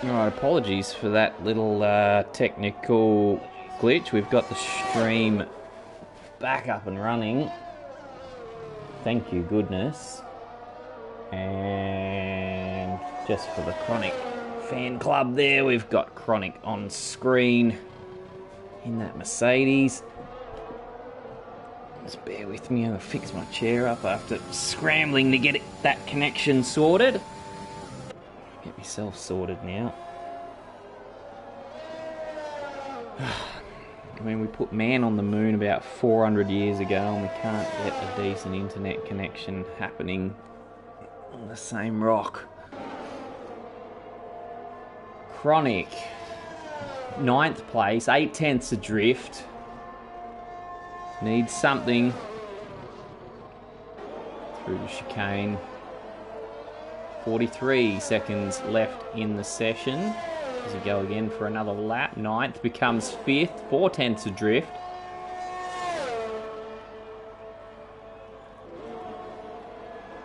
Alright, apologies for that little technical glitch. We've got the stream back up and running. Thank you, goodness. And just for the Chronic fan club there, we've got Chronic on screen in that Mercedes. Just bear with me, I'll fix my chair up after scrambling to get that connection sorted. Get myself sorted now. I mean, we put man on the moon about 400 years ago and we can't get a decent internet connection happening on the same rock. Chronic, 9th place, 8/10 adrift. Needs something through the chicane. 43 seconds left in the session. As we go again for another lap. 9th becomes 5th, 4/10 adrift.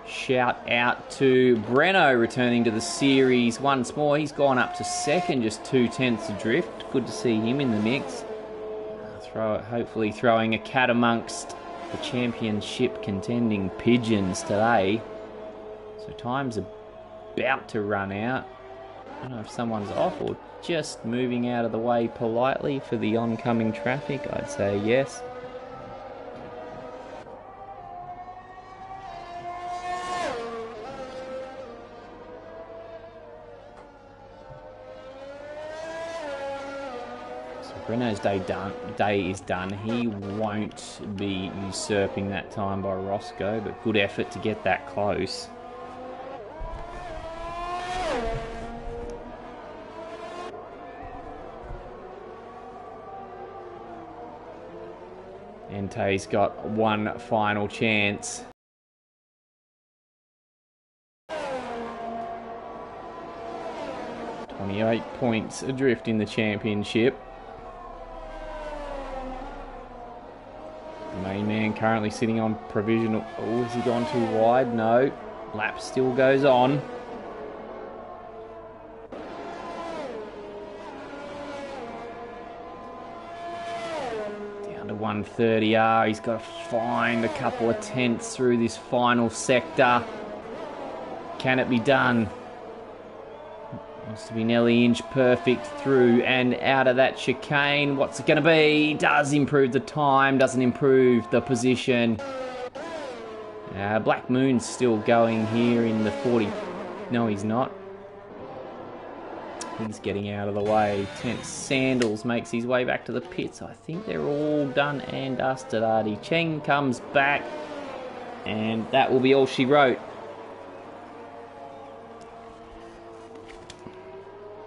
Shout out to Breno returning to the series once more. He's gone up to 2nd, just 2/10 adrift. Good to see him in the mix. Hopefully throwing a cat amongst the championship contending pigeons today. So time's about to run out. I don't know if someone's off or just moving out of the way politely for the oncoming traffic. I'd say yes. Breno's day is done. He won't be usurping that time by Roscoe, but good effort to get that close. Ente's got one final chance. "28 points adrift in the championship. The main man currently sitting on provisional. Oh, has he gone too wide? No. Lap still goes on. Down to 130R. He's got to find a couple of tenths through this final sector. Can it be done? Wants to be nearly inch perfect through and out of that chicane. What's it going to be? Does improve the time, doesn't improve the position. Black Moon's still going here in the 40. No, he's not. He's getting out of the way. Tenth Sandals makes his way back to the pits. I think they're all done and dusted, Artie. Cheng comes back, and that will be all she wrote.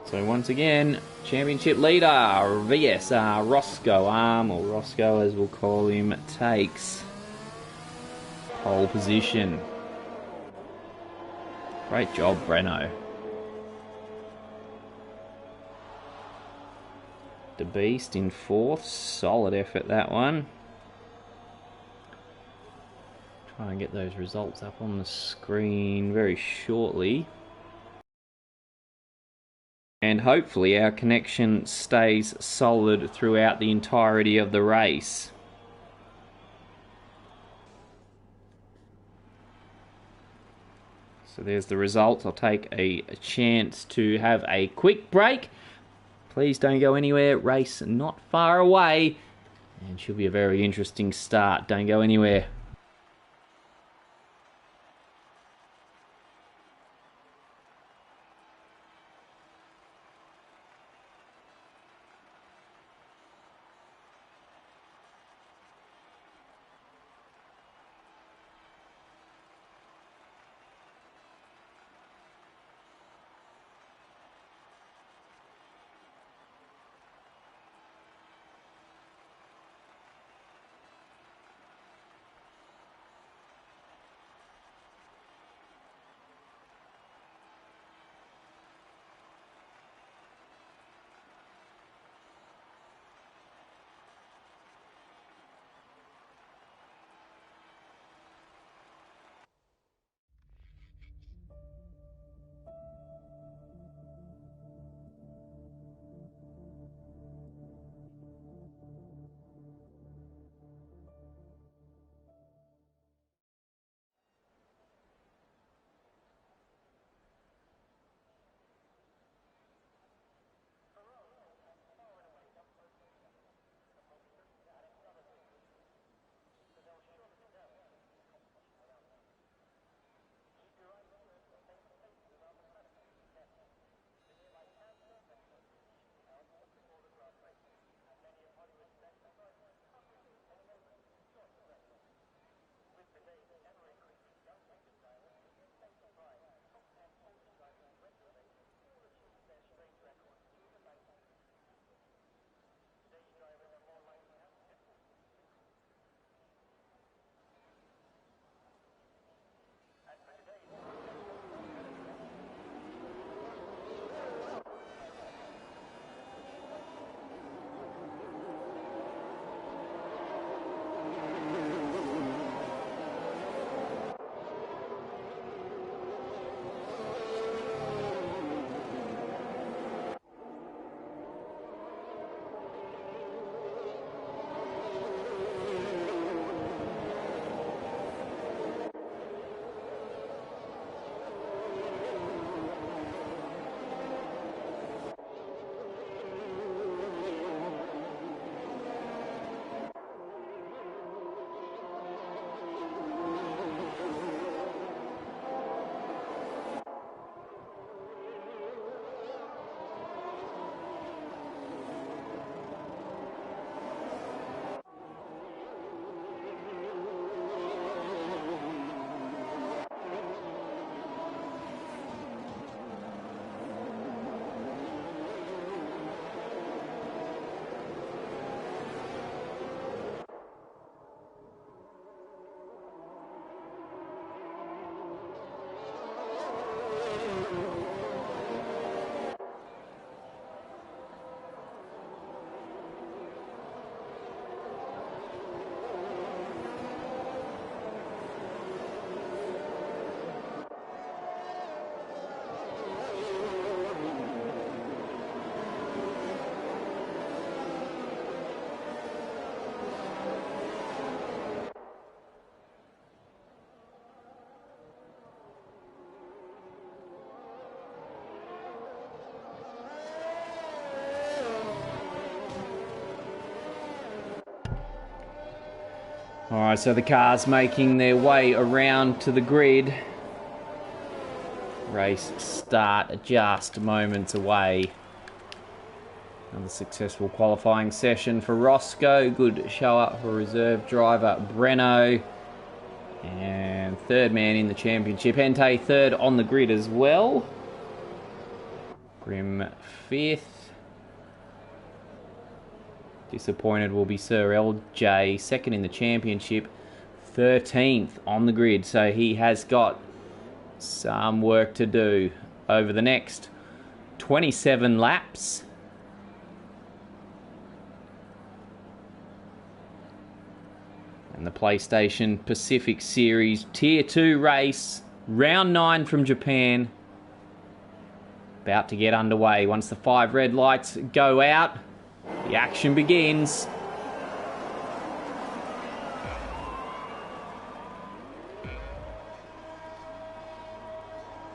So once again, championship leader, VSR Roscoe Arm, or Roscoe as we'll call him, takes pole position. Great job, Breno. The Beast in 4th, solid effort that one. Try and get those results up on the screen very shortly. And hopefully our connection stays solid throughout the entirety of the race. So there's the results. I'll take a chance to have a quick break. Please don't go anywhere. Race not far away. And should be a very interesting start. Don't go anywhere. Alright, so the cars making their way around to the grid. Race start just moments away. Another successful qualifying session for Roscoe. Good show up for reserve driver Breno. And third man in the championship. Entei third on the grid as well. Grim fifth. Disappointed will be Sir LJ, second in the championship. 13th on the grid, so he has got some work to do over the next 27 laps. And the PlayStation Pacific Series Tier 2 race, round 9 from Japan, about to get underway. Once the 5 red lights go out, the action begins.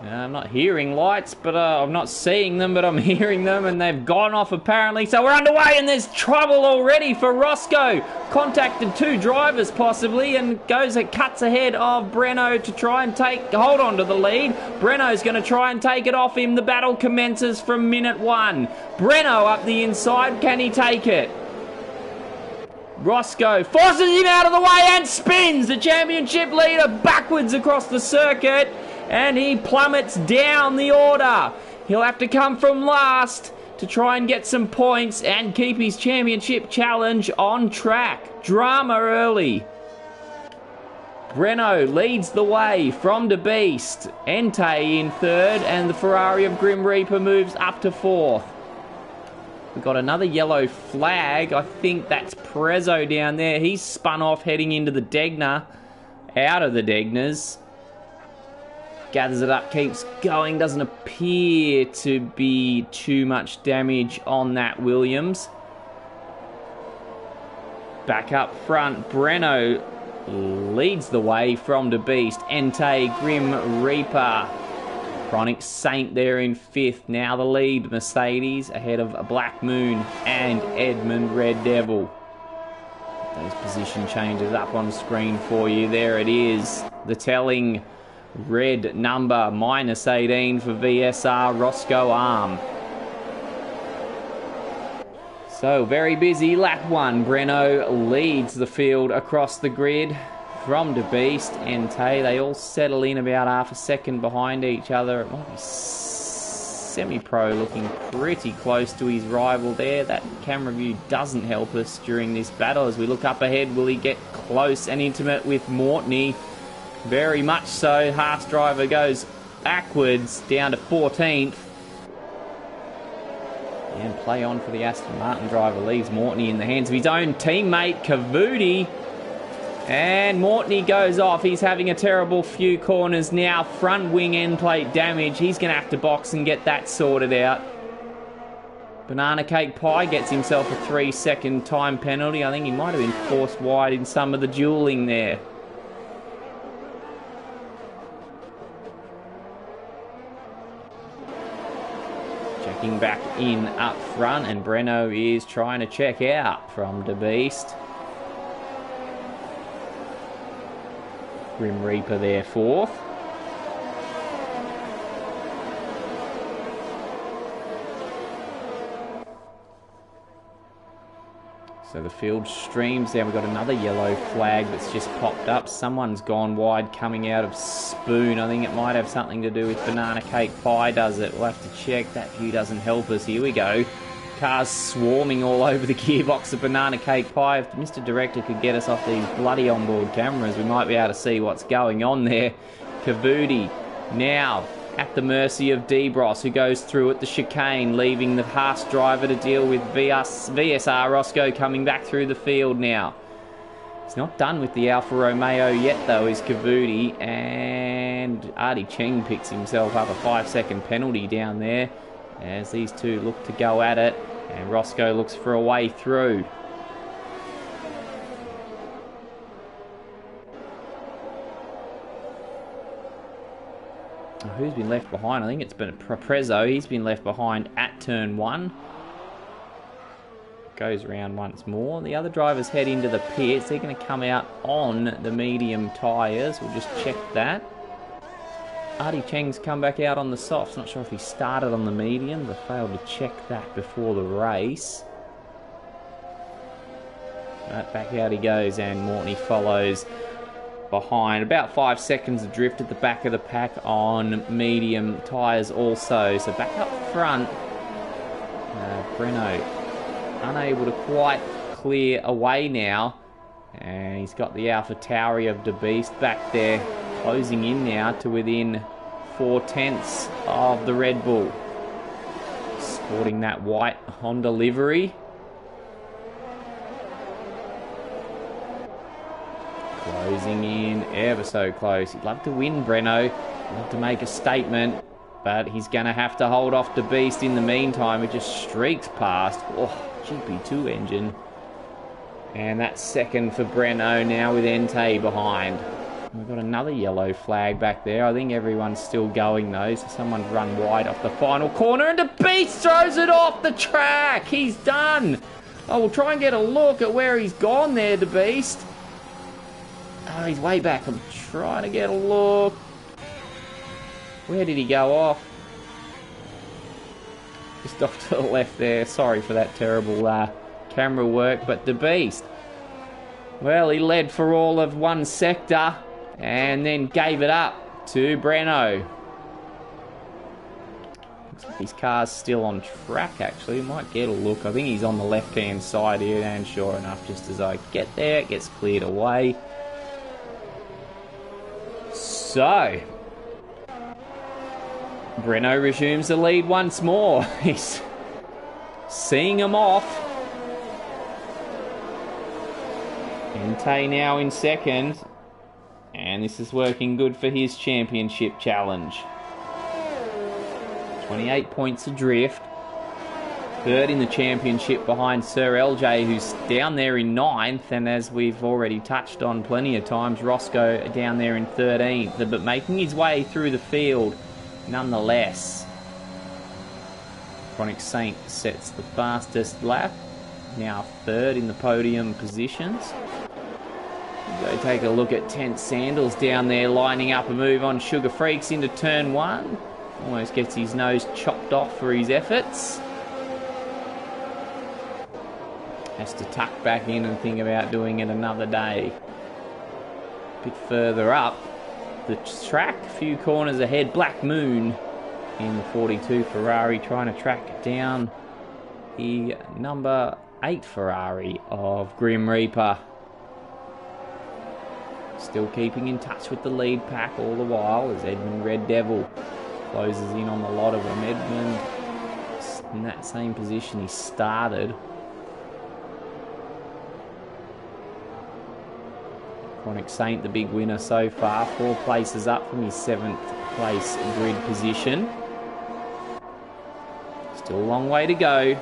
I'm not hearing lights, but I'm not seeing them, but I'm hearing them, and they've gone off apparently. So we're underway, and there's trouble already for Roscoe. Contacted 2 drivers possibly, and cuts ahead of Breno to try and hold on to the lead. Breno's going to try and take it off him. The battle commences from minute 1. Breno up the inside. Can he take it? Roscoe forces him out of the way and spins the championship leader backwards across the circuit. And he plummets down the order. He'll have to come from last to try and get some points and keep his championship challenge on track. Drama early. Breno leads the way from the Beast. Entei in third, and the Ferrari of Grim Reaper moves up to 4th. We've got another yellow flag. I think that's Prezzo down there. He's spun off heading into the Degner. Out of the Degners. Gathers it up, keeps going. Doesn't appear to be too much damage on that Williams. Back up front, Breno leads the way from the Beast. Entei, Grim Reaper. Chronic Saint there in 5th. Now the lead, Mercedes, ahead of Black Moon and Edmund Red Devil. Those position changes up on screen for you. There it is. The telling red number, -18 for VSR Roscoe Arm. So, very busy. Lap 1, Breno leads the field across the grid from the Beast. Entei, they all settle in about half a second behind each other. It might be Semi-Pro looking pretty close to his rival there. That camera view doesn't help us during this battle. As we look up ahead, will he get close and intimate with Mortney? Very much so. Haas driver goes backwards down to 14th. And play on for the Aston Martin driver. Leaves Mortney in the hands of his own teammate, Cavudi. And Mortney goes off. He's having a terrible few corners now. Front wing end plate damage. He's going to have to box and get that sorted out. Banana Cake Pie gets himself a 3-second time penalty. I think he might have been forced wide in some of the dueling there. Checking back in up front, and Breno is trying to check out from the Beast. Grim Reaper there 4th. So the field streams there. We've got another yellow flag that's just popped up. Someone's gone wide coming out of Spoon. I think it might have something to do with Banana Cake Pie, does it? We'll have to check. That view doesn't help us. Here we go. Cars swarming all over the gearbox of Banana Cake Pie. If Mr. Director could get us off these bloody onboard cameras, we might be able to see what's going on there. Cavudi now at the mercy of Debros, who goes through at the chicane, leaving the Haas driver to deal with VSR Roscoe coming back through the field now. He's not done with the Alfa Romeo yet, though, is Cavudi, and Artie Cheng picks himself up a 5-second penalty down there as these two look to go at it, and Roscoe looks for a way through. Who's been left behind? I think it's been Prezzo. He's been left behind at turn 1. goes around once more. The other drivers head into the pits. They're going to come out on the medium tyres. We'll just check that. Artie Cheng's come back out on the softs. Not sure if he started on the medium, but failed to check that before the race. Right, back out he goes, and Mortney follows behind. About 5 seconds adrift at the back of the pack on medium tyres also. So back up front, Breno unable to quite clear away now. And he's got the Alpha Tauri of De Beast back there, closing in now to within 4/10 of the Red Bull. Sporting that white Honda livery. Closing in ever so close. He'd love to win, Breno. He'd love to make a statement, but he's going to have to hold off De Beast in the meantime. It just streaks past. Oh, GP2 engine. And that's second for Breno now with Entei behind. We've got another yellow flag back there. I think everyone's still going though. So someone's run wide off the final corner and De Beast throws it off the track. He's done. Oh, we'll try and get a look at where he's gone there, De Beast. Oh, he's way back. I'm trying to get a look. Where did he go off? Just off to the left there. Sorry for that terrible camera work. But De Beast, well, he led for all of one sector and then gave it up to Breno. Looks like his car's still on track, actually. Might get a look. I think he's on the left-hand side here, and sure enough, just as I get there, it gets cleared away. So, Breno resumes the lead once more. He's seeing him off. Entei now in second. And this is working good for his championship challenge. 28 points adrift. Third in the championship behind Sir LJ, who's down there in 9th. And as we've already touched on plenty of times, Roscoe down there in 13th. But making his way through the field nonetheless. Chronic Saint sets the fastest lap. Now third in the podium positions. Go take a look at Tent Sandals down there lining up a move on Sugar Freaks into turn 1. Almost gets his nose chopped off for his efforts. Has to tuck back in and think about doing it another day. A bit further up the track, a few corners ahead, Black Moon in the 42 Ferrari trying to track down the number 8 Ferrari of Grim Reaper. Still keeping in touch with the lead pack all the while as Edmund Red Devil closes in on the lot of them. Edmund in that same position he started. Chronic Saint, the big winner so far, 4 places up from his 7th place grid position. Still a long way to go.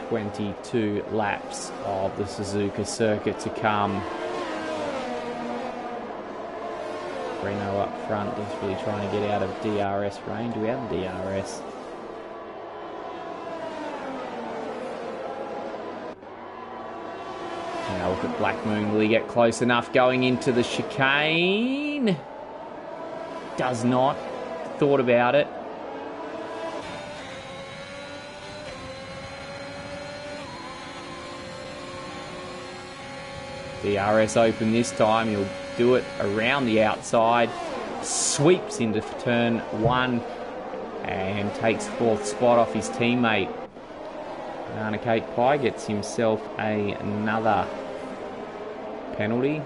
22 laps of the Suzuka circuit to come. Breno up front, just really trying to get out of DRS range. Do we have DRS? Now look at Black Moon. Will he get close enough going into the chicane? Does not. Thought about it. DRS open this time. He'll do it around the outside. Sweeps into turn 1 and takes 4th spot off his teammate. Banana Cake Pie gets himself another penalty.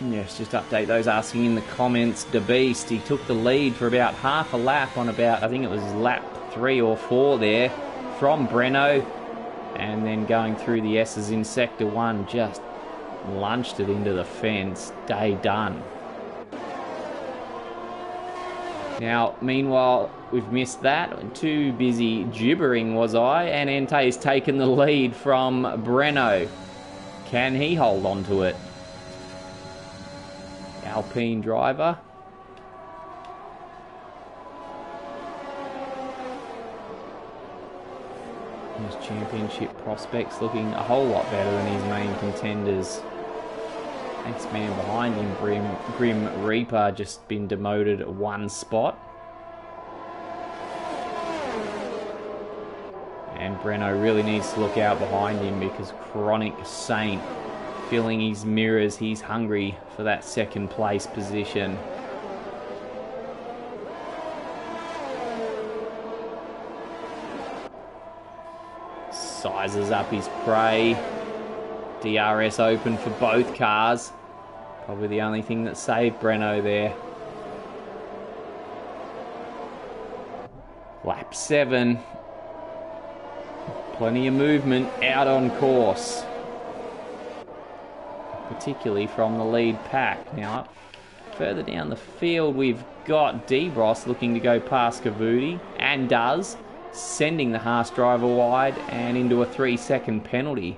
Yes, just update those asking in the comments. De Beast, he took the lead for about half a lap on about, I think it was lap 3 or 4 there from Breno. And then going through the S's in Sector 1, just lunched it into the fence. Day done. Now, meanwhile, we've missed that. Too busy gibbering was I. And Entei's taken the lead from Breno. Can he hold on to it? Alpine driver. His championship prospects looking a whole lot better than his main contenders. Next man behind him, Grim Reaper, just been demoted one spot. And Breno really needs to look out behind him because Chronic Saint filling his mirrors. He's hungry for that second place position. Sizes up his prey. DRS open for both cars. Probably the only thing that saved Breno there. Lap 7. Plenty of movement out on course. Particularly from the lead pack. Now, further down the field, we've got Debros looking to go past Cavudi, and does, sending the Haas driver wide and into a 3-second penalty.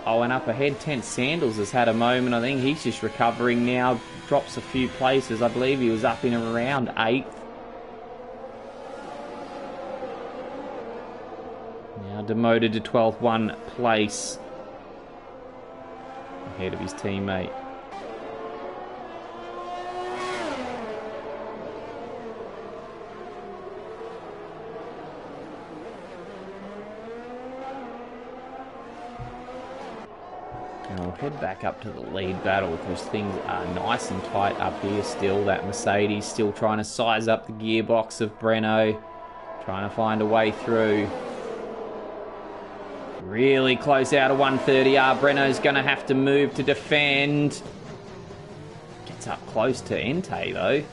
Oh, and up ahead, Tent Sandals has had a moment. I think he's just recovering now. Drops a few places. I believe he was up in around 8th. Now demoted to 12th, one place ahead of his teammate. And we'll head back up to the lead battle because things are nice and tight up here still. That Mercedes still trying to size up the gearbox of Breno. Trying to find a way through. Really close out of 130R. Breno's going to have to move to defend. Gets up close to Entei though.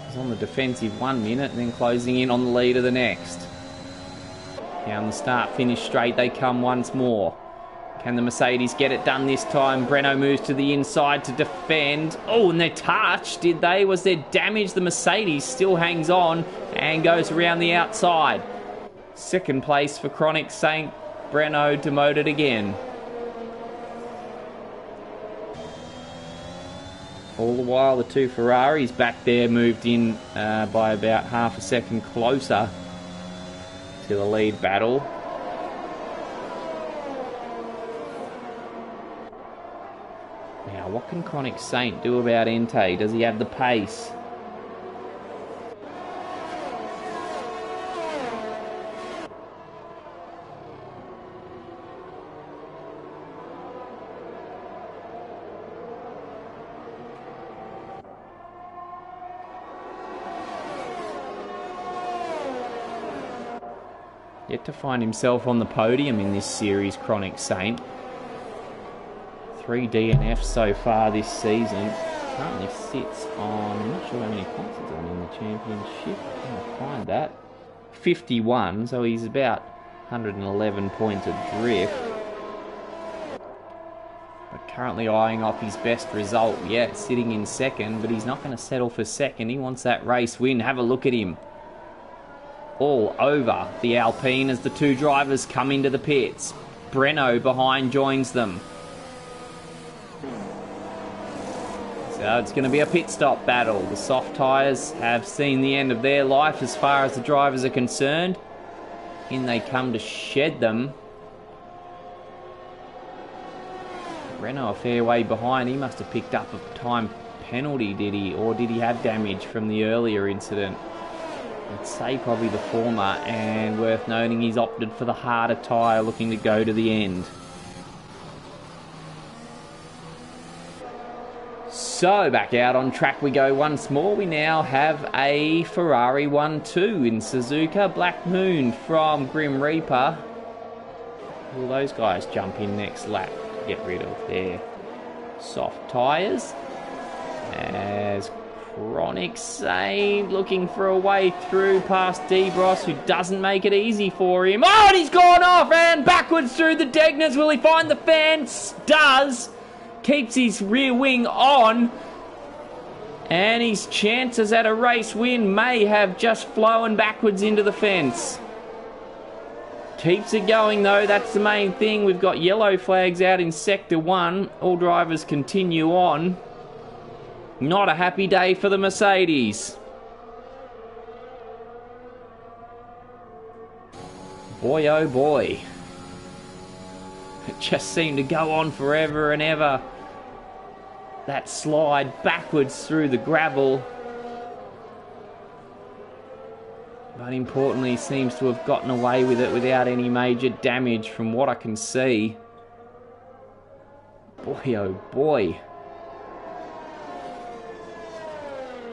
He's on the defensive 1 minute and then closing in on the lead of the next. Down the start finish straight they come once more. Can the Mercedes get it done this time? Breno moves to the inside to defend. Oh, and they're touched, did they? Was there damage? The Mercedes still hangs on and goes around the outside. Second place for Chronic Saint. Breno demoted again. All the while, the two Ferraris back there moved in by about half a second closer to the lead battle. Now, what can Chronic Saint do about Entei? Does he have the pace? Yet to find himself on the podium in this series, Chronic Saint. 3 DNFs so far this season. Currently sits on, I'm not sure how many points he's on in the championship. I'll find that. 51, so he's about 111 points adrift. But currently eyeing off his best result yet, sitting in second, but he's not going to settle for second. He wants that race win. Have a look at him. All over the Alpine as the two drivers come into the pits. Breno behind joins them. So it's going to be a pit stop battle. The soft tyres have seen the end of their life as far as the drivers are concerned. In they come to shed them. Breno a fair way behind. He must have picked up a time penalty, did he? Or did he have damage from the earlier incident? I'd say probably the former, and worth noting he's opted for the harder tyre, looking to go to the end. So back out on track we go once more. We now have a Ferrari 1-2 in Suzuka. Black Moon from Grim Reaper. Will those guys jump in next lap to get rid of their soft tyres? As Chronic Saint looking for a way through past Debros, who doesn't make it easy for him. Oh, and he's gone off and backwards through the Degners. Will he find the fence? Does. Keeps his rear wing on. And his chances at a race win may have just flown backwards into the fence. Keeps it going though, that's the main thing. We've got yellow flags out in Sector 1. All drivers continue on. Not a happy day for the Mercedes. Boy, oh boy. It just seemed to go on forever and ever. That slide backwards through the gravel. But importantly, seems to have gotten away with it without any major damage from what I can see. Boy, oh boy.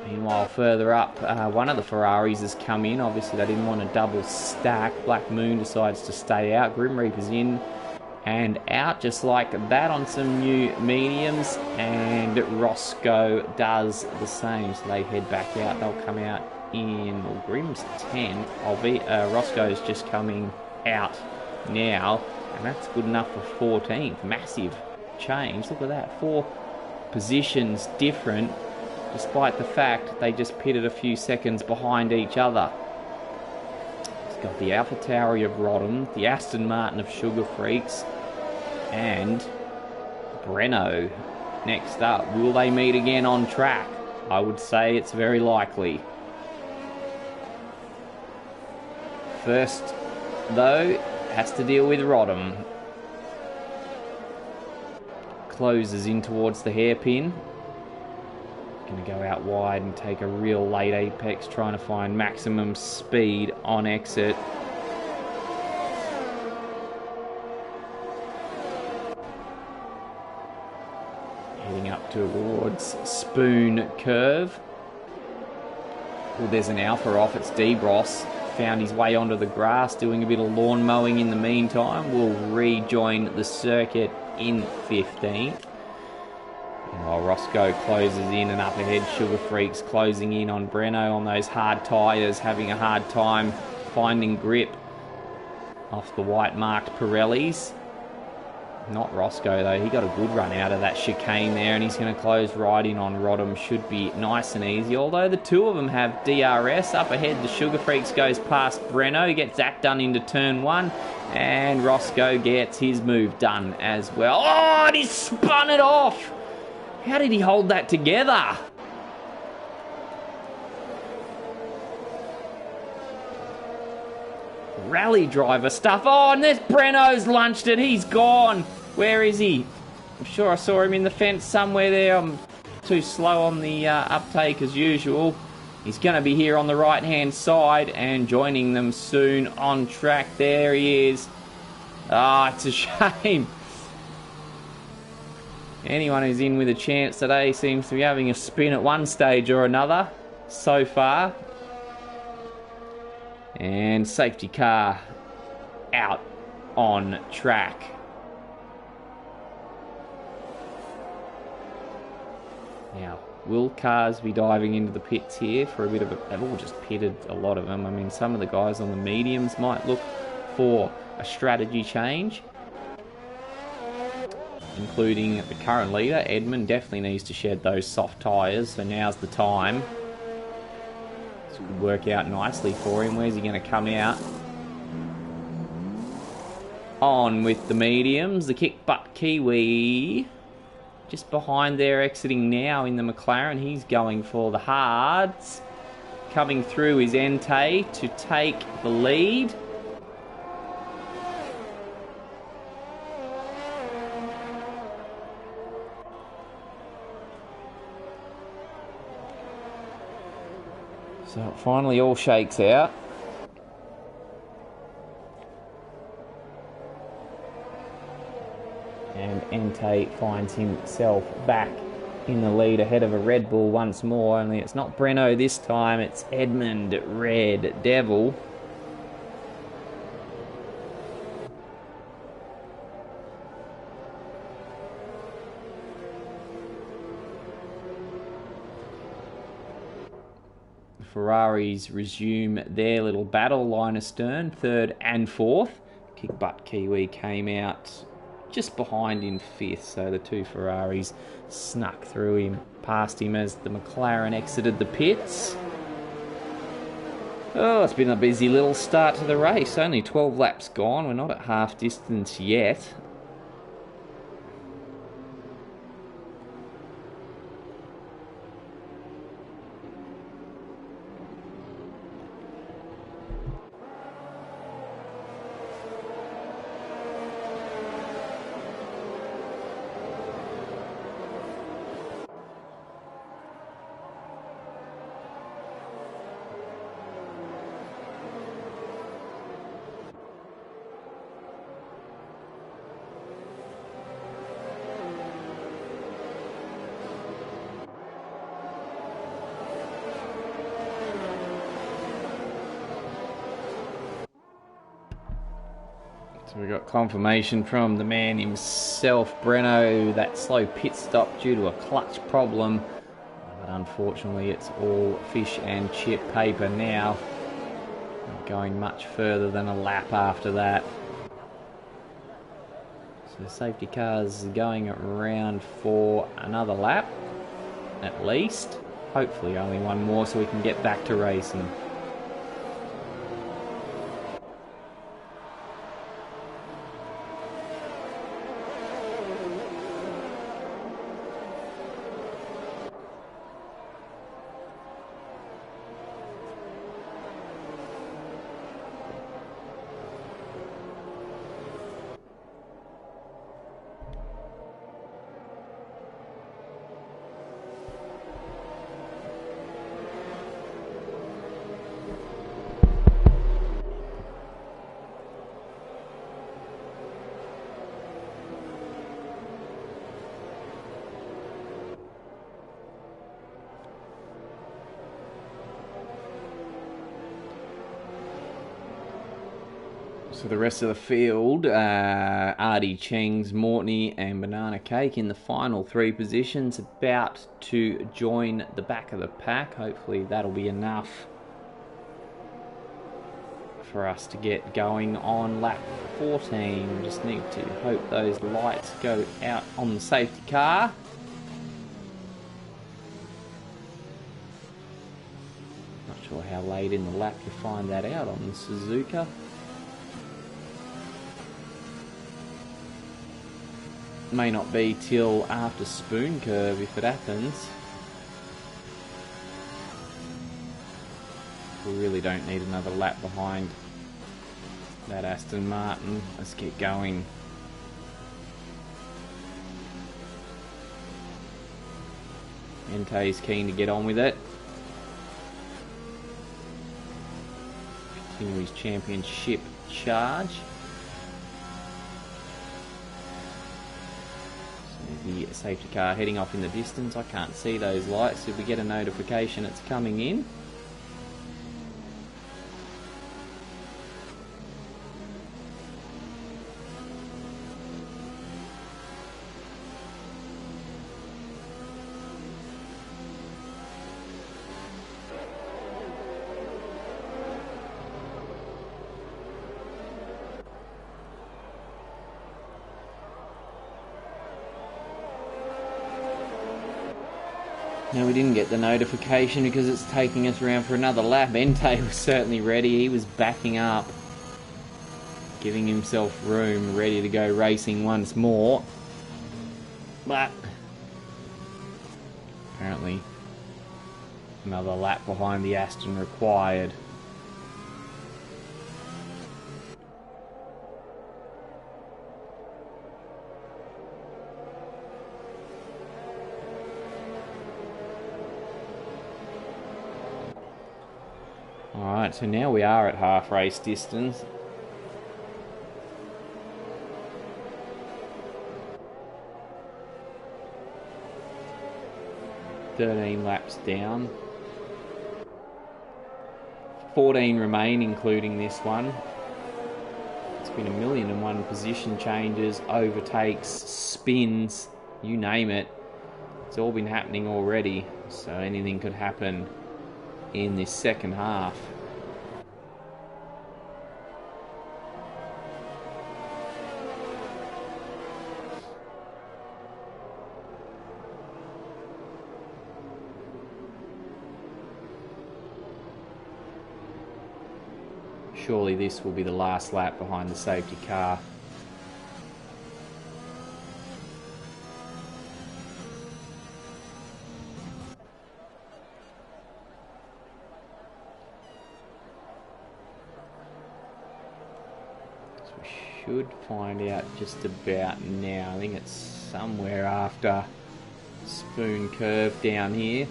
Meanwhile, further up, one of the Ferraris has come in. Obviously, they didn't want a double stack. Black Moon decides to stay out. Grim Reaper's in and out just like that on some new mediums. And Roscoe does the same. So they head back out. They'll come out in, well, Grim's 10. Roscoe's just coming out now. And that's good enough for 14th. Massive change. Look at that. 4 positions different, despite the fact they just pitted a few seconds behind each other. It's got the Alpha Tauri of Rodham, the Aston Martin of Sugar Freaks, and Breno next up. Will they meet again on track? I would say it's very likely. First, though, has to deal with Rodham. Closes in towards the hairpin. Going to go out wide and take a real late apex, trying to find maximum speed on exit. Heading up towards Spoon Curve. Well, there's an Alpha off. It's Debros. Found his way onto the grass, doing a bit of lawn mowing in the meantime. Will rejoin the circuit in 15th. And while Roscoe closes in and up ahead, Sugar Freaks closing in on Breno on those hard tyres, having a hard time finding grip off the white marked Pirellis. Not Roscoe though, he got a good run out of that chicane there, and he's going to close right in on Rodham. Should be nice and easy, although the two of them have DRS. Up ahead, the Sugar Freaks goes past Breno, gets that done into turn 1, and Roscoe gets his move done as well. Oh, and he spun it off! How did he hold that together? Rally driver stuff. Oh, and there's Breno's lunched it. He's gone. Where is he? I'm sure I saw him in the fence somewhere there. I'm too slow on the uptake as usual. He's going to be here on the right-hand side and joining them soon on track. There he is. Ah, it's a shame. Anyone who's in with a chance today seems to be having a spin at one stage or another so far. And safety car out on track. Now, will cars be diving into the pits here for a bit of a... They've all just pitted, a lot of them. I mean, some of the guys on the mediums might look for a strategy change, including the current leader. Edmund definitely needs to shed those soft tyres, so now's the time. This would work out nicely for him. Where's he going to come out? On with the mediums. The kick butt Kiwi just behind there, exiting now in the McLaren. He's going for the hards. Coming through is Entei to take the lead. So it finally all shakes out. And Entei finds himself back in the lead ahead of a Red Bull once more. Only it's not Breno this time, it's Edmund Red Devil. Ferraris resume their little battle, line astern, 3rd and 4th. Kick butt Kiwi came out just behind in 5th, so the two Ferraris snuck through him, past him as the McLaren exited the pits. Oh, it's been a busy little start to the race. Only 12 laps gone. We're not at half distance yet. So we got confirmation from the man himself, Breno, that slow pit stop due to a clutch problem. But unfortunately it's all fish and chip paper now. Not going much further than a lap after that. So safety car's going around for another lap, at least. Hopefully only one more so we can get back to racing. So the rest of the field, Artie, Chengs, Mortney and Banana Cake in the final three positions, about to join the back of the pack. Hopefully that'll be enough for us to get going on lap 14. Just need to hope those lights go out on the safety car. Not sure how late in the lap you find that out on the Suzuka. May not be till after Spoon Curve if it happens. We really don't need another lap behind that Aston Martin. Let's get going. Ente's keen to get on with it. Continue his championship charge. The safety car heading off in the distance. I can't see those lights. Did we get a notification it's coming in? No, we didn't get the notification because it's taking us around for another lap. Ente was certainly ready. He was backing up, giving himself room, ready to go racing once more. But apparently another lap behind the Aston required. Alright, so now we are at half race distance. "13 laps down. 14 remain, including this one. It's been 1,000,001 position changes, overtakes, spins, you name it. It's all been happening already, so anything could happen in this second half. Surely this will be the last lap behind the safety car. So we should find out just about now. I think it's somewhere after Spoon Curve down here.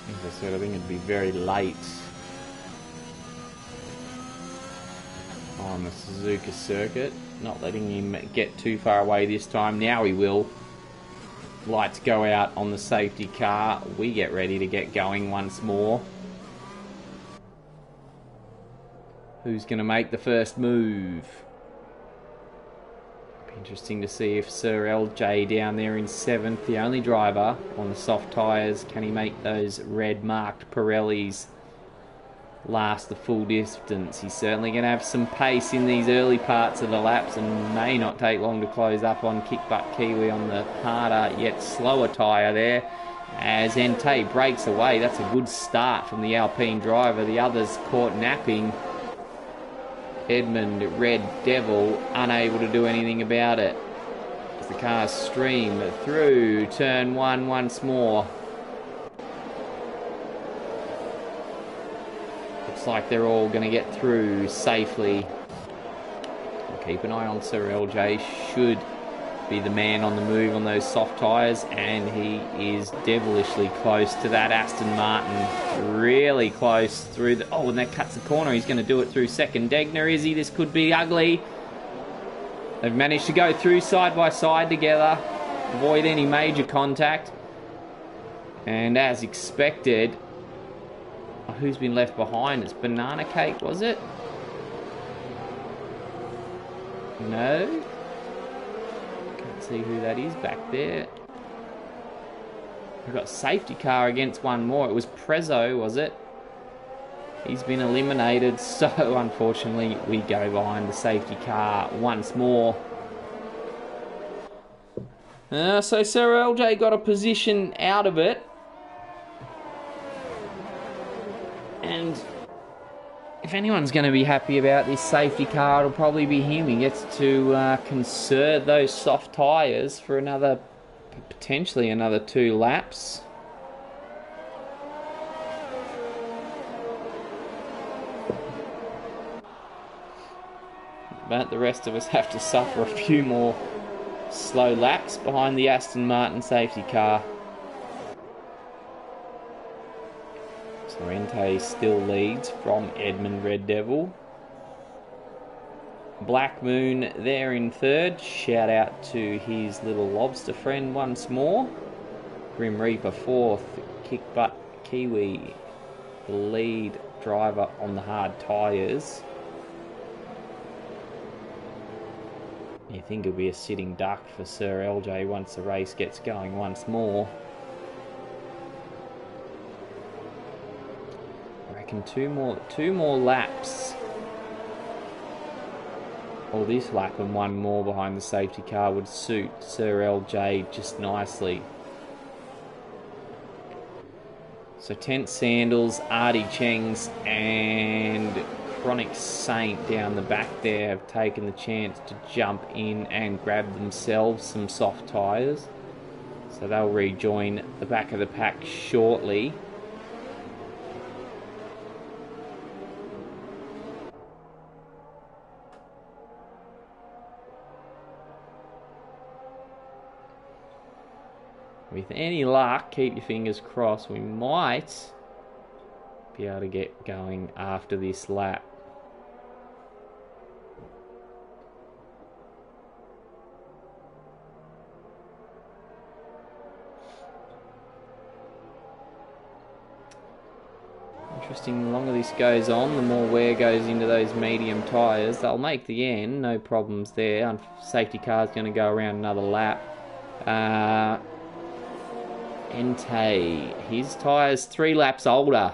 As I said, I think it'd be very late on the Suzuka circuit. Not letting him get too far away this time. Now he will. Lights go out on the safety car. We get ready to get going once more. Who's going to make the first move? Interesting to see if Sir LJ down there in 7th, the only driver on the soft tyres, can he make those red marked Pirellis last the full distance? He's certainly going to have some pace in these early parts of the laps and may not take long to close up on Kick Butt Kiwi on the harder yet slower tyre there. As Entei breaks away, that's a good start from the Alpine driver. The others caught napping. Edmund Red Devil unable to do anything about it as the cars stream through turn 1 once more. Looks like they're all going to get through safely. We'll keep an eye on Sir LJ. Should be the man on the move on those soft tyres, and he is devilishly close to that Aston Martin. Really close through the... Oh, and that cuts the corner. He's going to do it through second. Degner, is he? This could be ugly. They've managed to go through side by side together, avoid any major contact. And as expected... Oh, who's been left behind? It's Banana Cake, was it? No? See who that is back there. We've got safety car against one more. It was Prezzo, was it? He's been eliminated, so unfortunately we go behind the safety car once more. So Sir LJ got a position out of it. And if anyone's going to be happy about this safety car, it'll probably be him. He gets to conserve those soft tyres for potentially another 2 laps. But the rest of us have to suffer a few more slow laps behind the Aston Martin safety car. Sorrente still leads from Edmund Red Devil. Black Moon there in 3rd. Shout out to his little lobster friend once more. Grim Reaper 4th. Kick Butt Kiwi, the lead driver on the hard tyres. You think it'll be a sitting duck for Sir LJ once the race gets going once more. Two more laps, or this lap and one more behind the safety car would suit Sir LJ just nicely. So Tent Sandals, Artie Chengs and Chronic Saint down the back there have taken the chance to jump in and grab themselves some soft tyres, so they'll rejoin the back of the pack shortly. With any luck, keep your fingers crossed, we might be able to get going after this lap. Interesting, the longer this goes on, the more wear goes into those medium tyres. They'll make the end, no problems there. Safety car's going to go around another lap. Entei, his tyres 3 laps older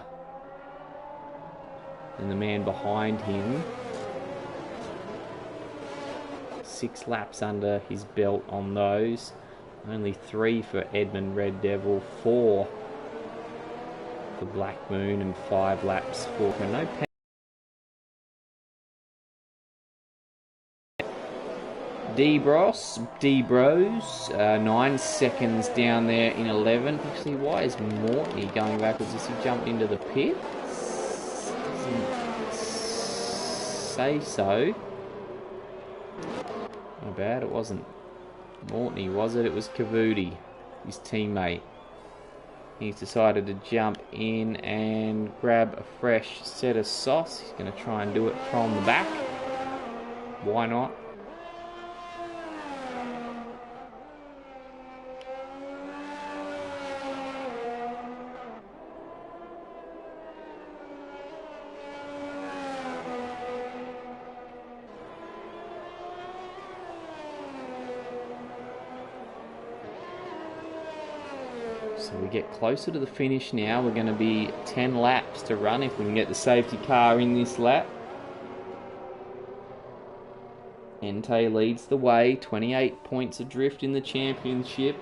than the man behind him. 6 laps under his belt on those. Only 3 for Edmund Red Devil, 4 for Black Moon, and 5 laps for no pen. D-Bros, 9 seconds down there in 11th. Actually, why is Mortney going backwards? Has he jumped into the pits? Doesn't say so. Not bad, it wasn't Mortney, was it? It was Cavudi, his teammate. He's decided to jump in and grab a fresh set of sauce. He's going to try and do it from the back. Why not? So we get closer to the finish now. We're going to be 10 laps to run if we can get the safety car in this lap. Entei leads the way, 28 points adrift in the championship.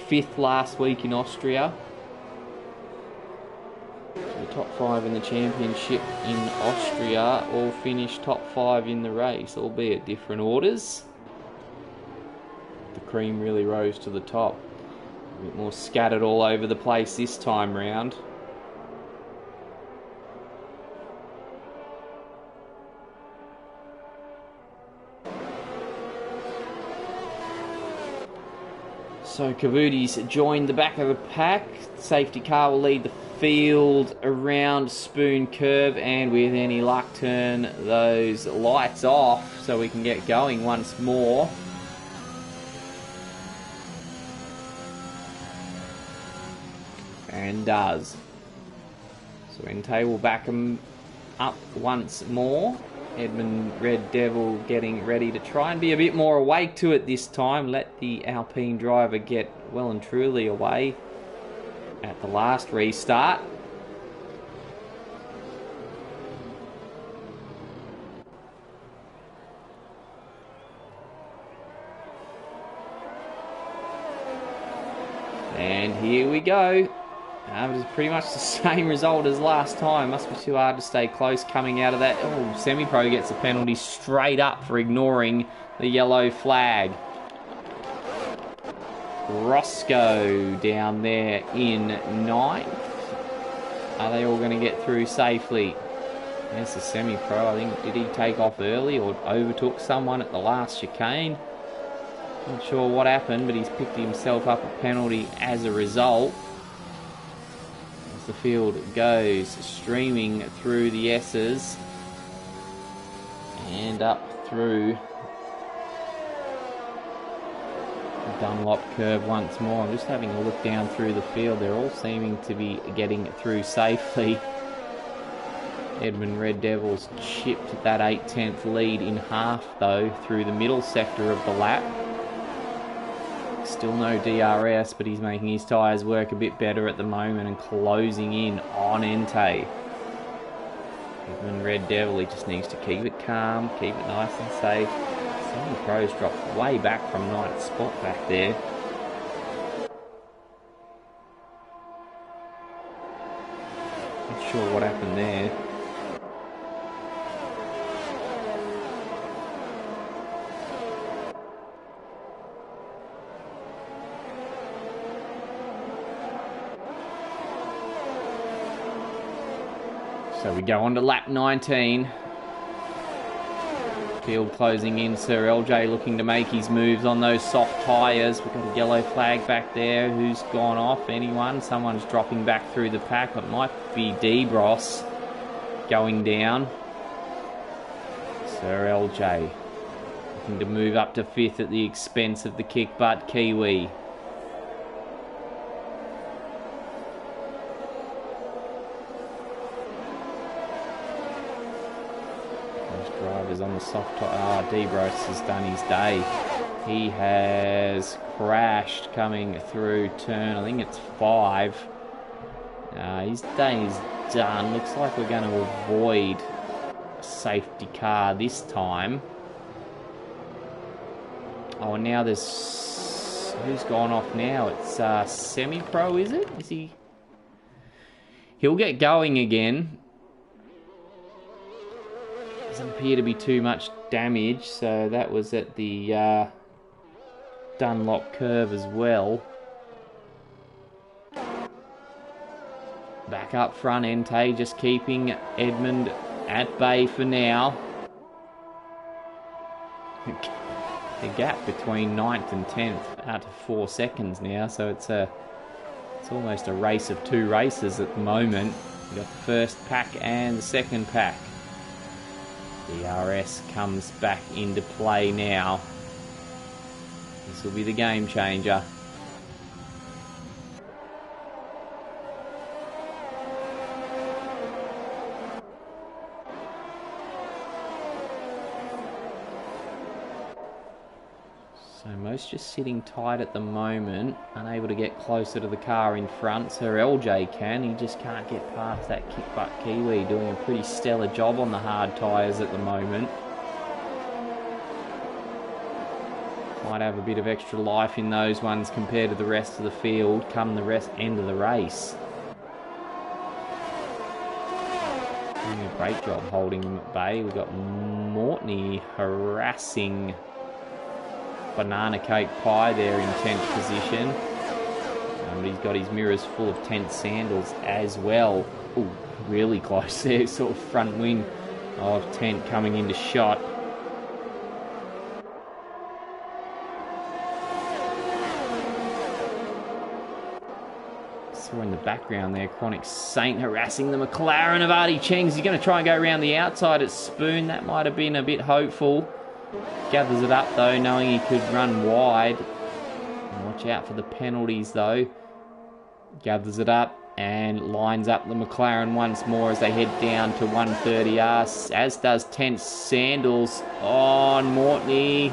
5th last week in Austria. The top 5 in the championship in Austria all finished top 5 in the race, albeit different orders. The cream really rose to the top. A bit more scattered all over the place this time round. So Kavuti's joined the back of the pack. Safety car will lead the field around Spoon Curve, and with any luck turn those lights off so we can get going once more. And does. So Entei will back him up once more. Edmund Red Devil getting ready to try and be a bit more awake to it this time. Let the Alpine driver get well and truly away at the last restart. And here we go. It was pretty much the same result as last time. Must be too hard to stay close coming out of that. Oh, Semi-Pro gets a penalty straight up for ignoring the yellow flag. Roscoe down there in 9th. Are they all going to get through safely? There's the Semi-Pro. I think, did he take off early or overtook someone at the last chicane? Not sure what happened, but he's picked himself up a penalty as a result. The field goes streaming through the S's and up through Dunlop Curve once more. I'm just having a look down through the field. They're all seeming to be getting through safely. Edmund Red Devils chipped that 8/10 lead in half though through the middle sector of the lap. Still no DRS, but he's making his tyres work a bit better at the moment and closing in on Entei. Even Red Devil, he just needs to keep it calm, keep it nice and safe. Semi-Pro's dropped way back from 9th spot back there. Not sure what happened there. So we go on to lap 19. Field closing in. Sir LJ looking to make his moves on those soft tyres. We've got a yellow flag back there. Who's gone off? Anyone? Someone's dropping back through the pack. It might be Debros going down. Sir LJ looking to move up to 5th at the expense of the kick butt Kiwi. Drivers on the soft tyre. Debros has done his day. He has crashed coming through turn, I think it's 5. His day is done. Looks like we're going to avoid a safety car this time. Oh, and now there's... Who's gone off now? It's Semi-Pro, is it? Is he... He'll get going again. Doesn't appear to be too much damage, so that was at the Dunlop Curve as well. Back up front, Entei just keeping Edmund at bay for now. The gap between 9th and 10th out to 4 seconds now, so it's almost a race of 2 races at the moment. We've got the first pack and the second pack. DRS comes back into play now. This will be the game changer. So most just sitting tight at the moment, unable to get closer to the car in front. So LJ can, he just can't get past that kick butt Kiwi, doing a pretty stellar job on the hard tyres at the moment. Might have a bit of extra life in those ones compared to the rest of the field come the end of the race. Doing a great job holding them at bay. We've got Mortney harassing Banana Cake Pie there in 10th position. But he's got his mirrors full of 10th sandals as well. Ooh, really close there, sort of front wing of 10th coming into shot. Saw in the background there, Chronic Saint harassing the McLaren of Artie Chengs. He's going to try and go around the outside at Spoon. That might have been a bit hopeful. Gathers it up though, knowing he could run wide. Watch out for the penalties though. Gathers it up and lines up the McLaren once more as they head down to 130R, as does 10th Sandals on Mortney.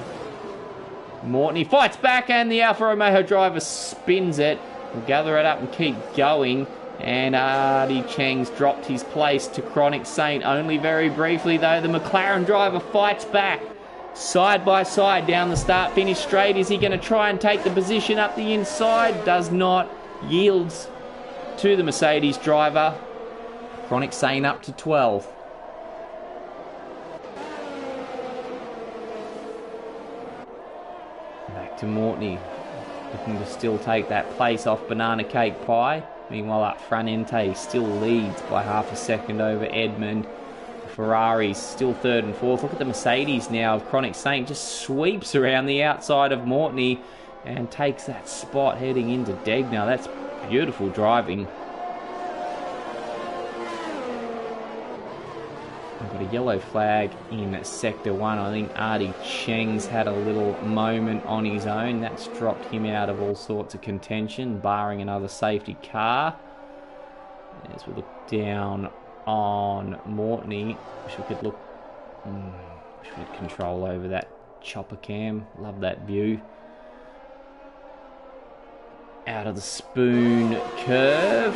Mortney fights back and the Alfa Romeo driver spins it. We'll gather it up and keep going. And Artie Cheng's dropped his place to Chronic Saint only very briefly though. The McLaren driver fights back. Side by side down the start-finish straight. Is he going to try and take the position up the inside? Does not. Yields to the Mercedes driver. Chronic Saint up to 12th. Back to Mortney. Looking to still take that place off Banana Cake Pie. Meanwhile up front, Entei still leads by half a second over Edmund. Ferrari's still third and fourth. Look at the Mercedes now. Chronic Saint just sweeps around the outside of Mortney and takes that spot heading into Degner. That's beautiful driving. We've got a yellow flag in Sector 1. I think Artie Cheng's had a little moment on his own. That's dropped him out of all sorts of contention, barring another safety car. As we look down on Mortney, wish we could look, wish we had control over that chopper cam. Love that view. Out of the Spoon curve.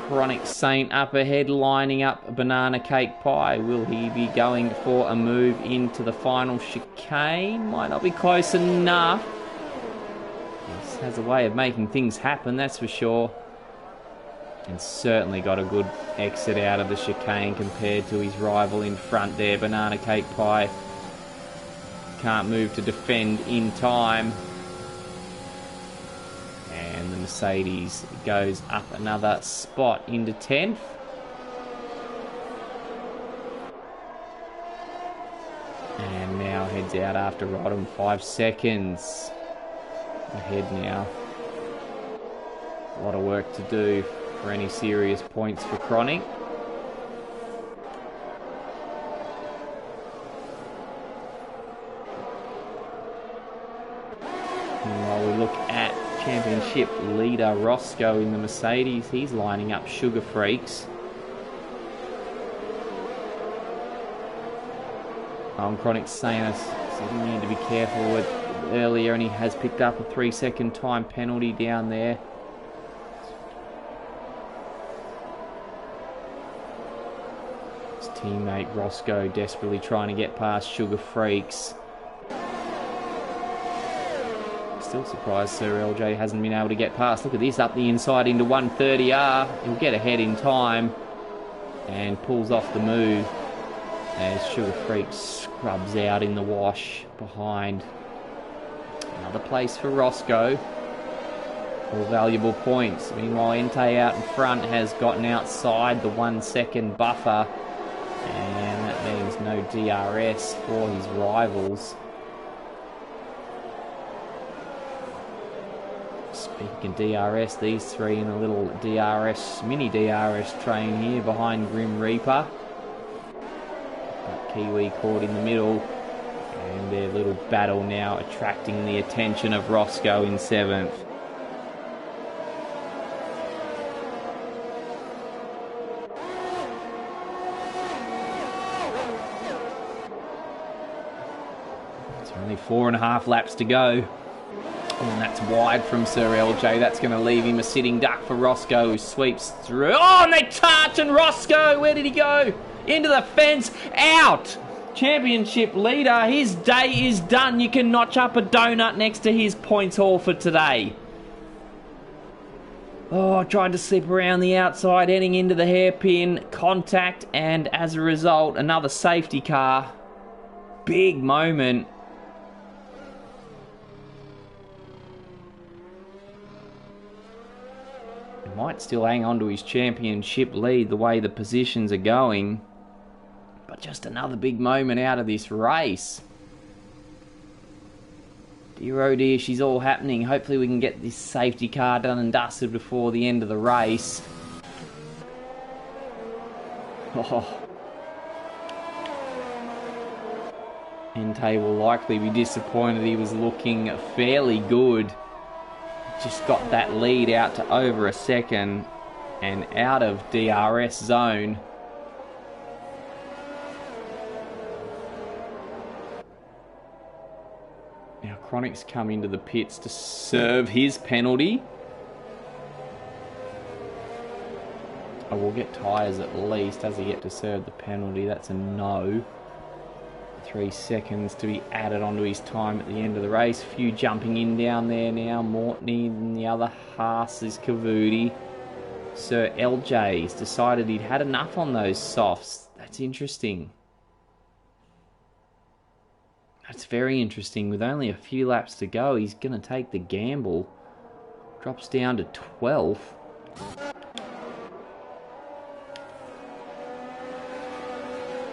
Chronic Saint up ahead, lining up Banana Cake Pie. Will he be going for a move into the final chicane? Might not be close enough. He has a way of making things happen, that's for sure. And certainly got a good exit out of the chicane compared to his rival in front there. Banana Cake Pie can't move to defend in time. And the Mercedes goes up another spot into 10th. And now heads out after Rodham. 5 seconds ahead now. A lot of work to do for any serious points for Chronic. And while we look at championship leader Roscoe in the Mercedes, he's lining up Sugar Freaks. Chronic Saint, so you need to be careful with earlier, and he has picked up a 3-second time penalty down there. His teammate Roscoe desperately trying to get past Sugar Freaks. Still surprised Sir LJ hasn't been able to get past. Look at this, up the inside into 130R. He'll get ahead in time and pulls off the move as Sugar Freak scrubs out in the wash behind. Another place for Roscoe. All valuable points. Meanwhile, Entei out in front has gotten outside the 1 second buffer, and that means no DRS for his rivals. Speaking of DRS, these three in a little mini DRS train here behind Grim Reaper. Got Kiwi caught in the middle, and their little battle now attracting the attention of Roscoe in 7th. It's only 4.5 laps to go. And that's wide from Sir LJ. That's going to leave him a sitting duck for Roscoe, who sweeps through. Oh, and they touch, and Roscoe, where did he go? Into the fence, out. Championship leader, his day is done. You can notch up a donut next to his points haul for today. Oh, tried to slip around the outside, heading into the hairpin, contact, and as a result, another safety car. Big moment. He might still hang on to his championship lead the way the positions are going. But just another big moment out of this race. Dear oh dear, she's all happening. Hopefully we can get this safety car done and dusted before the end of the race. Oh. Entei will likely be disappointed. He was looking fairly good. Just got that lead out to over a second and out of DRS zone. Now Chronic's come into the pits to serve his penalty. I will get tyres at least. Does he get to serve the penalty? That's a no. 3 seconds to be added onto his time at the end of the race. A few jumping in down there now. Mortney and the other Haas is Cavudi. Sir LJ's decided he'd had enough on those softs. That's interesting. That's very interesting. With only a few laps to go, he's going to take the gamble. Drops down to 12th.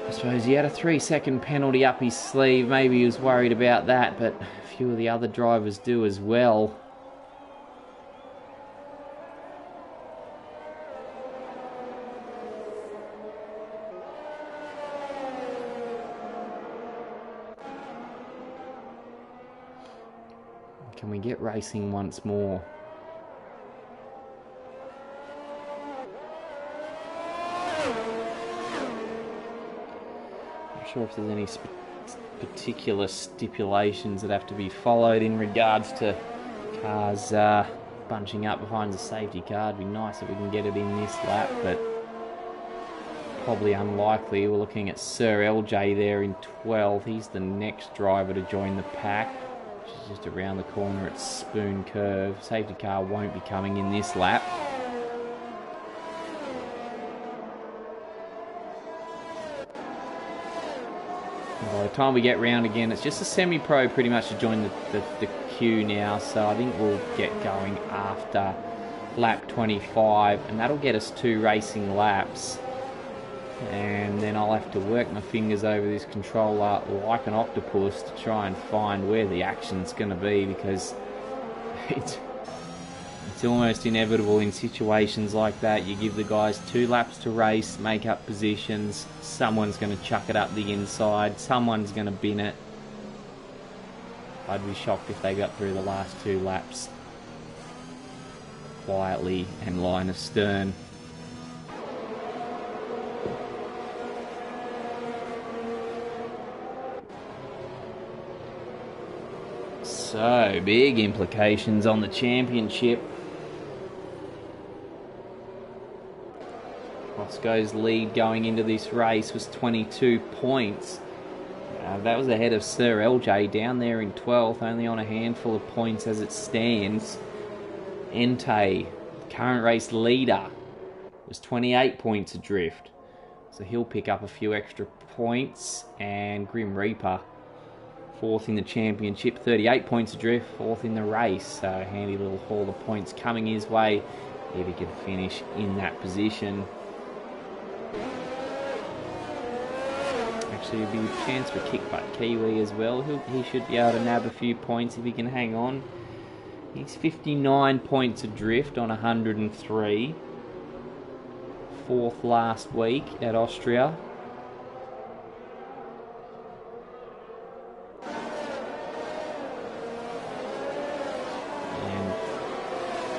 I suppose he had a 3-second penalty up his sleeve. Maybe he was worried about that, but a few of the other drivers do as well. Can we get racing once more? Not sure if there's any particular stipulations that have to be followed in regards to cars bunching up behind the safety car. It'd be nice if we can get it in this lap, but probably unlikely. We're looking at Sir LJ there in 12th. He's the next driver to join the pack. Which is just around the corner at Spoon Curve. Safety car won't be coming in this lap. And by the time we get round again, it's just a semi-pro pretty much to join the queue now. So I think we'll get going after lap 25, and that'll get us 2 racing laps. And then I'll have to work my fingers over this controller like an octopus to try and find where the action's going to be, because it's almost inevitable in situations like that. You give the guys 2 laps to race, make up positions, someone's going to chuck it up the inside, someone's going to bin it. I'd be shocked if they got through the last 2 laps quietly and line astern. So, big implications on the championship. Roscoe's lead going into this race was 22 points. That was ahead of Sir LJ down there in 12th, only on a handful of points as it stands. Entei, current race leader, was 28 points adrift. So he'll pick up a few extra points. And Grim Reaper, 4th in the championship, 38 points adrift, 4th in the race. So a handy little haul of points coming his way if he could finish in that position. Actually, it'll be a chance for Kickbutt Kiwi as well. He should be able to nab a few points if he can hang on. He's 59 points adrift on 103. 4th last week at Austria.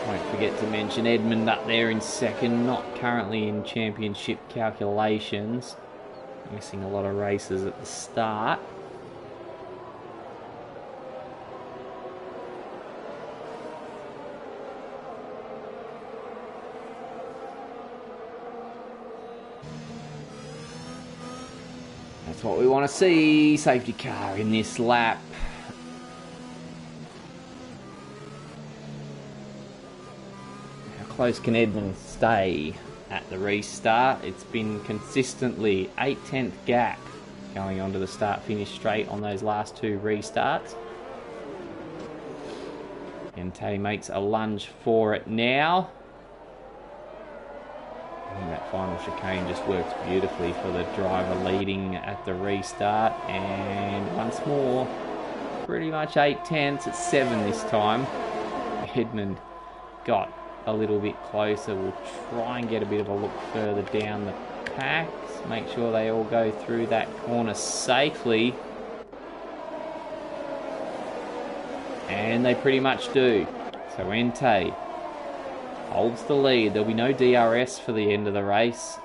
Won't forget to mention Edmund up there in 2nd, not currently in championship calculations. Missing a lot of races at the start. That's what we want to see. Safety car in this lap. How close can Edmund stay at the restart? It's been consistently 8/10 gap going on to the start-finish straight on those last two restarts. And Tay makes a lunge for it now. And that final chicane just works beautifully for the driver leading at the restart. And once more, pretty much 8/10. It's 7 this time. Edmund got a little bit closer. We'll try and get a bit of a look further down the pack. Make sure they all go through that corner safely. And they pretty much do. So Entei holds the lead. There'll be no DRS for the end of the race.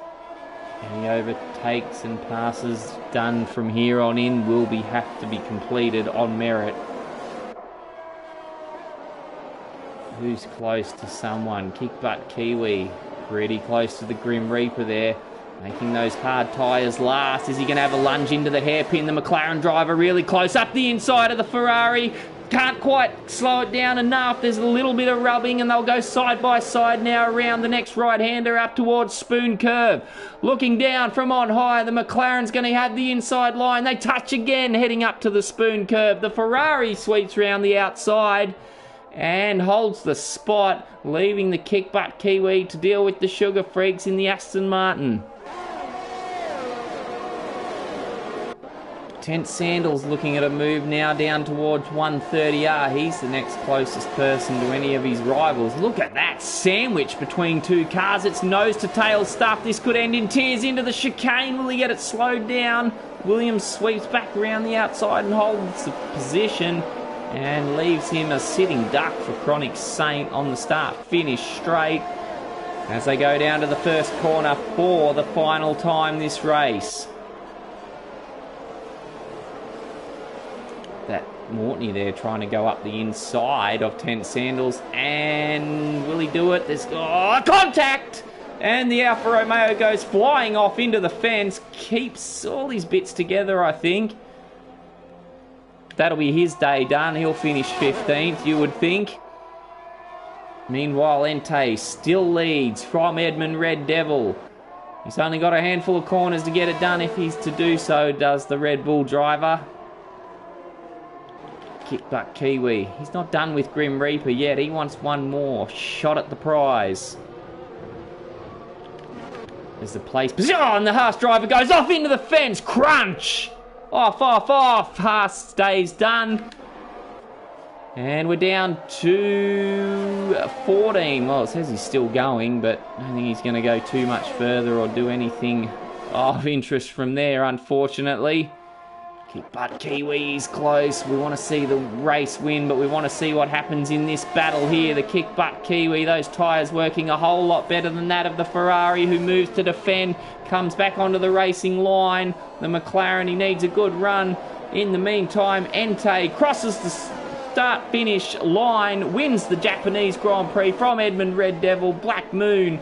Any overtakes and passes done from here on in will have to be completed on merit. Who's close to someone? Kick butt Kiwi. Pretty close to the Grim Reaper there. Making those hard tyres last. Is he going to have a lunge into the hairpin? The McLaren driver really close up the inside of the Ferrari. Can't quite slow it down enough. There's a little bit of rubbing and they'll go side by side now around the next right-hander up towards Spoon Curve. Looking down from on high, the McLaren's going to have the inside line. They touch again heading up to the Spoon Curve. The Ferrari sweeps round the outside and holds the spot, leaving the kick butt Kiwi to deal with the Sugar Freaks in the Aston Martin. Tense Sandals looking at a move now down towards 130R. He's the next closest person to any of his rivals. Look at that sandwich between two cars. It's nose to tail stuff. This could end in tears into the chicane. Will he get it slowed down? Williams sweeps back around the outside and holds the position and leaves him a sitting duck for Chronic Saint on the start-finish straight as they go down to the first corner for the final time this race. That Mortney there trying to go up the inside of Tense Sandals, and will he do it? There's contact, and the Alfa Romeo goes flying off into the fence. Keeps all his bits together, I think. That'll be his day done. He'll finish 15th, you would think. Meanwhile, Entei still leads from Edmund Red Devil. He's only got a handful of corners to get it done if he's to do so, does the Red Bull driver. Kick butt Kiwi. He's not done with Grim Reaper yet. He wants one more shot at the prize. There's the place. Oh, and the Haas driver goes off into the fence. Crunch! Off. Haas stays done. And we're down to 14. Well, it says he's still going, but I don't think he's going to go too much further or do anything of interest from there, unfortunately. Kick butt Kiwi's close. We want to see the race win, but we want to see what happens in this battle here. The kick butt Kiwi, those tyres working a whole lot better than that of the Ferrari, who moves to defend, comes back onto the racing line. The McLaren, he needs a good run. In the meantime, Entei crosses the start-finish line, wins the Japanese Grand Prix from Edmund Red Devil. Black Moon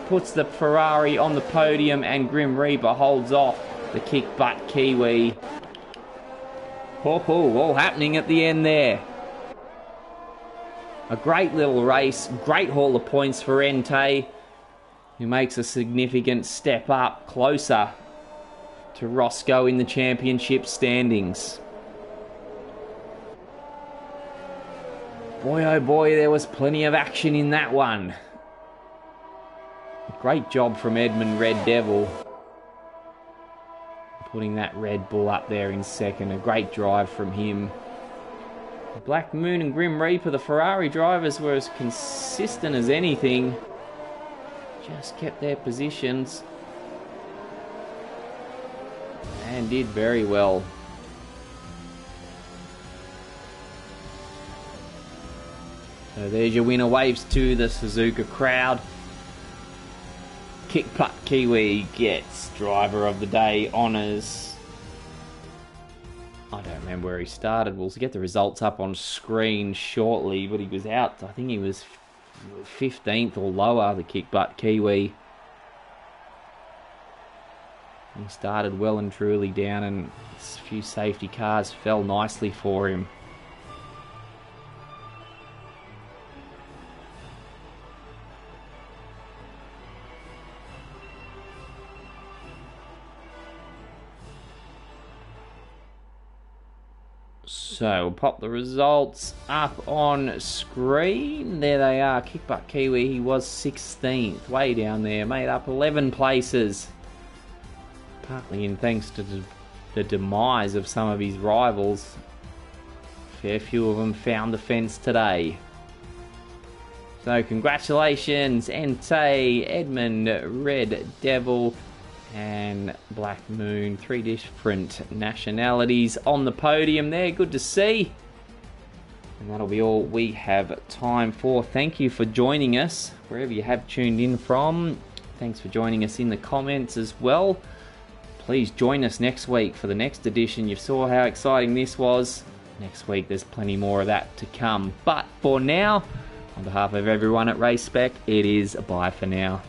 puts the Ferrari on the podium, and Grim Reaper holds off the kick butt Kiwi. All happening at the end there. A great little race, great haul of points for Entei, who makes a significant step up closer to Roscoe in the championship standings. Boy, oh boy, there was plenty of action in that one. Great job from Edmund Red Devil, putting that Red Bull up there in second. A great drive from him. Black Moon and Grim Reaper, the Ferrari drivers, were as consistent as anything. Just kept their positions and did very well. So there's your winner. Waves to the Suzuka crowd. Kick butt Kiwi gets driver of the day honours. I don't remember where he started. We'll get the results up on screen shortly, but he was out. I think he was 15th or lower, the kick butt Kiwi. He started well and truly down, and a few safety cars fell nicely for him. So we'll pop the results up on screen. There they are. Kickbutt Kiwi, he was 16th, way down there, made up 11 places. Partly in thanks to the demise of some of his rivals. A fair few of them found the fence today. So congratulations, Entei, Edmund, Red Devil, and Black Moon. 3 different nationalities on the podium there. Good to see. And that'll be all we have time for. Thank you for joining us wherever you have tuned in from. Thanks for joining us in the comments as well. Please join us next week for the next edition. You saw how exciting this was. Next week there's plenty more of that to come. But for now, on behalf of everyone at Race Spec, it is bye for now.